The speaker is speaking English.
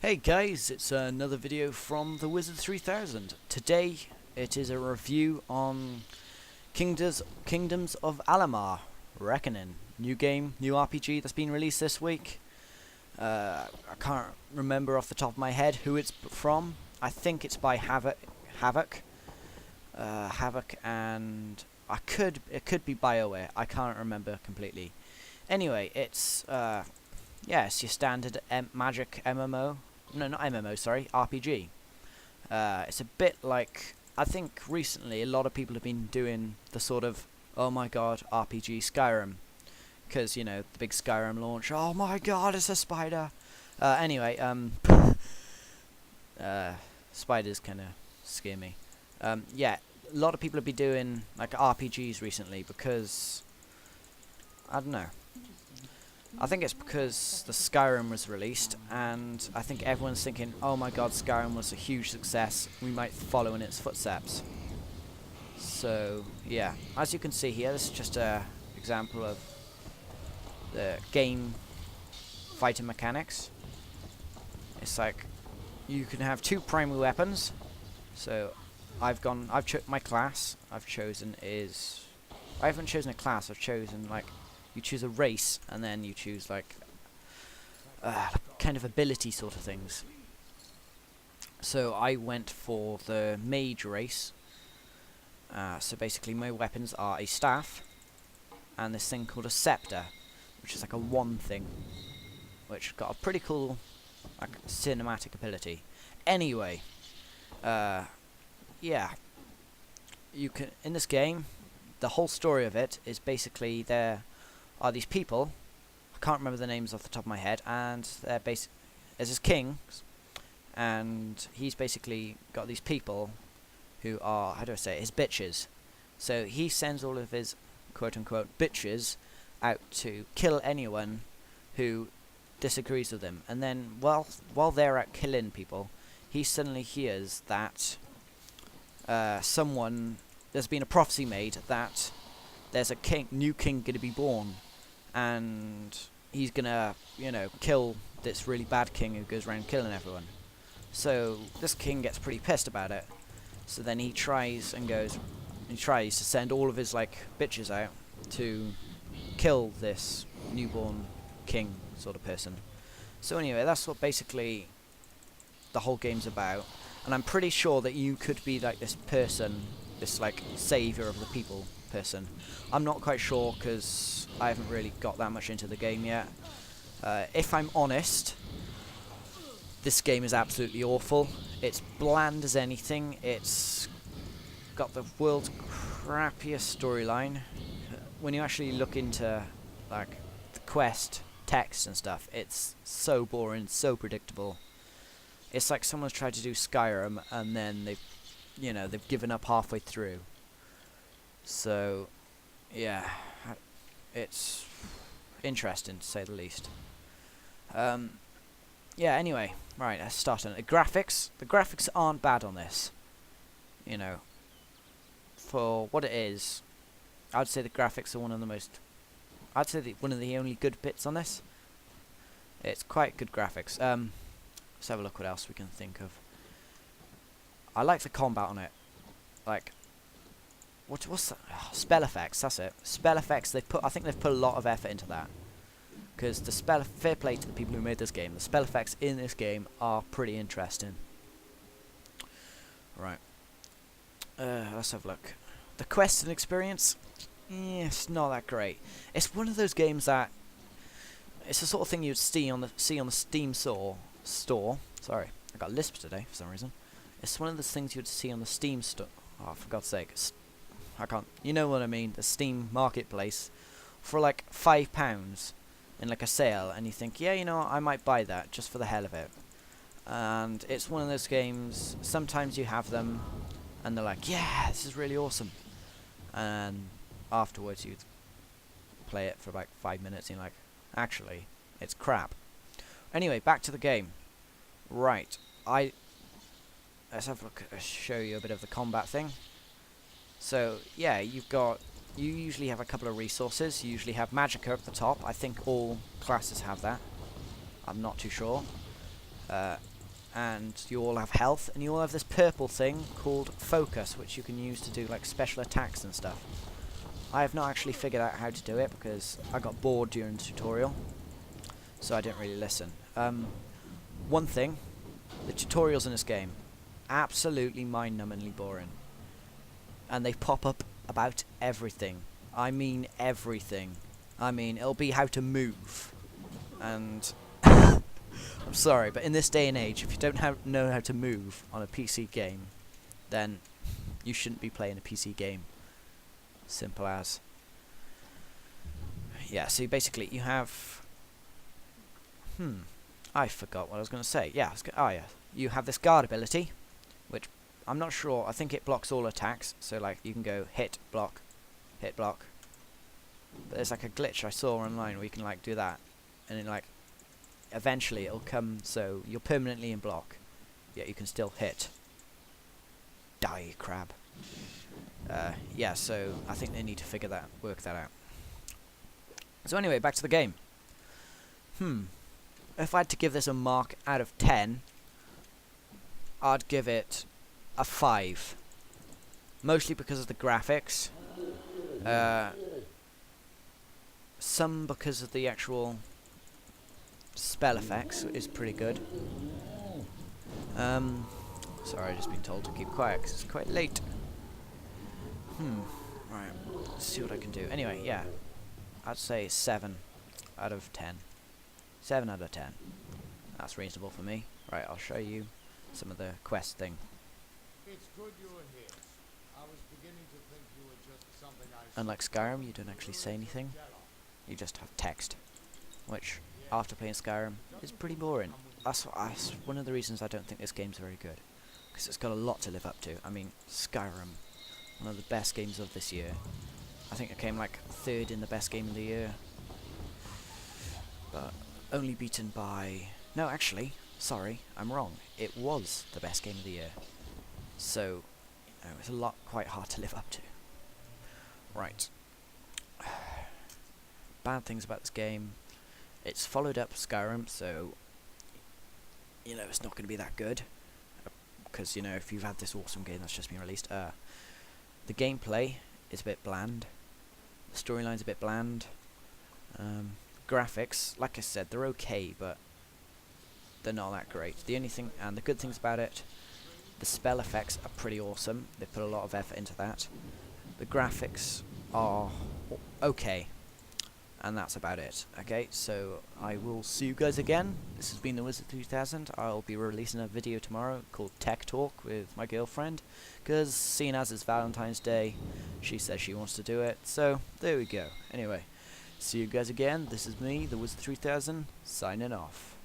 Hey guys, it's another video from the Wizard 3000. Today it is a review on Kingdoms of Amalur Reckoning. New game, new RPG that's been released this week. I can't remember off the top of my head who it's from. I think it's by Havoc, and it could be BioWare. I can't remember completely. Anyway, it's it's your standard magic MMO. No, not MMO, sorry, RPG. It's a bit like, I think recently a lot of people have been doing the sort of, oh my god, RPG Skyrim. Because, you know, the big Skyrim launch, oh my god, it's a spider! Spiders kind of scare me. Yeah, a lot of people have been doing, like, RPGs recently because, I don't know. I think it's because the Skyrim was released, and I think everyone's thinking, oh my god, Skyrim was a huge success, we might follow in its footsteps. So, yeah, as you can see here, this is just an example of the game fighting mechanics. It's like, you can have two primary weapons, so my class I've chosen is, I haven't chosen a class, I've chosen, like, you choose a race, and then you choose, like, kind of ability sort of things. So I went for the mage race. So basically my weapons are a staff, and this thing called a scepter, which is like a wand thing, which got a pretty cool, like, cinematic ability. Anyway, yeah, you can, in this game, the whole story of it is basically there are these people, I can't remember the names off the top of my head, and they're there's this king, and he's basically got these people who are, how do I say it, his bitches. So he sends all of his quote-unquote bitches out to kill anyone who disagrees with him, and then while they're out killing people, he suddenly hears that there's been a prophecy made that there's a new king going to be born, and he's gonna, you know, kill this really bad king who goes around killing everyone. So this king gets pretty pissed about it. So then he tries to send all of his, like, bitches out to kill this newborn king sort of person. So anyway, that's what basically the whole game's about. And I'm pretty sure that you could be like this person, this, like, savior of the people person. I'm not quite sure because I haven't really got that much into the game yet. If I'm honest, this game is absolutely awful. It's bland as anything. It's got the world's crappiest storyline. When you actually look into, like, the quest text and stuff, it's so boring, so predictable. It's like someone's tried to do Skyrim and then they've given up halfway through. So, yeah, it's interesting to say the least. Yeah, anyway, right, let's start on it. The graphics aren't bad on this. You know, for what it is, I'd say the graphics are one of the only good bits on this. It's quite good graphics. Let's have a look what else we can think of. I like the combat on it. Like, what's that? Oh, spell effects, that's it. Spell effects, I think they've put a lot of effort into that. Because fair play to the people who made this game. The spell effects in this game are pretty interesting. Right. Let's have a look. The quest and experience, it's not that great. It's one of those games that, it's the sort of thing you'd see on the Steam store. Sorry, I got a lisp today for some reason. It's one of those things you'd see on the Steam store. Oh, for God's sake, I can't. You know what I mean? The Steam marketplace for like £5 in like a sale, and you think, yeah, you know, I might buy that just for the hell of it. And it's one of those games. Sometimes you have them, and they're like, yeah, this is really awesome. And afterwards, you play it for about 5 minutes, and you're like, actually, it's crap. Anyway, back to the game. Right, let's have a look. Show you a bit of the combat thing. So yeah, you you usually have a couple of resources. You usually have Magicka at the top. I think all classes have that. I'm not too sure. And you all have health, and you all have this purple thing called Focus, which you can use to do like special attacks and stuff. I have not actually figured out how to do it because I got bored during the tutorial, so I didn't really listen. One thing, the tutorials in this game, absolutely mind-numbingly boring. And they pop up about everything. I mean everything. I mean, it'll be how to move. And I'm sorry, but in this day and age, if you don't know how to move on a PC game, then you shouldn't be playing a PC game. Simple as. Yeah, so basically you have... I forgot what I was going to say. Yeah, yeah. You have this guard ability, which I'm not sure. I think it blocks all attacks. So, like, you can go hit, block, hit, block. But there's, like, a glitch I saw online where you can, like, do that. And then, like, eventually it'll come so you're permanently in block, yet you can still hit. Die, crab. Yeah, so I think they need to work that out. So anyway, back to the game. If I had to give this a mark out of 10, I'd give it a 5. Mostly because of the graphics. Some because of the actual spell effects is pretty good. Sorry, I've just been told to keep quiet because it's quite late. Right, let's see what I can do. Anyway, yeah, I'd say 7 out of 10. 7 out of 10. That's reasonable for me. Right, I'll show you some of the quest thing. It's good you were here. I was beginning to think you were just something I... Unlike Skyrim, you don't actually say anything. You just have text, which, after playing Skyrim, is pretty boring. That's one of the reasons I don't think this game's very good. Because it's got a lot to live up to. I mean, Skyrim, one of the best games of this year. I think it came like 3rd in the best game of the year. But only beaten by... No, actually, sorry, I'm wrong. It was the best game of the year. So, it's quite hard to live up to. Right. Bad things about this game. It's followed up Skyrim, so, you know, it's not going to be that good. Because, you know, if you've had this awesome game that's just been released, the gameplay is a bit bland. The storyline's a bit bland. Graphics, like I said, they're okay, but they're not that great. The only thing, and the good things about it, the spell effects are pretty awesome. They put a lot of effort into that. The graphics are okay, and that's about it. Okay, so I will see you guys again. This has been the Wizard 3000. I'll be releasing a video tomorrow called Tech Talk with my girlfriend, because seeing as it's Valentine's Day, she says she wants to do it, so there we go. Anyway, see you guys again. This is me, the Wizard 3000, signing off.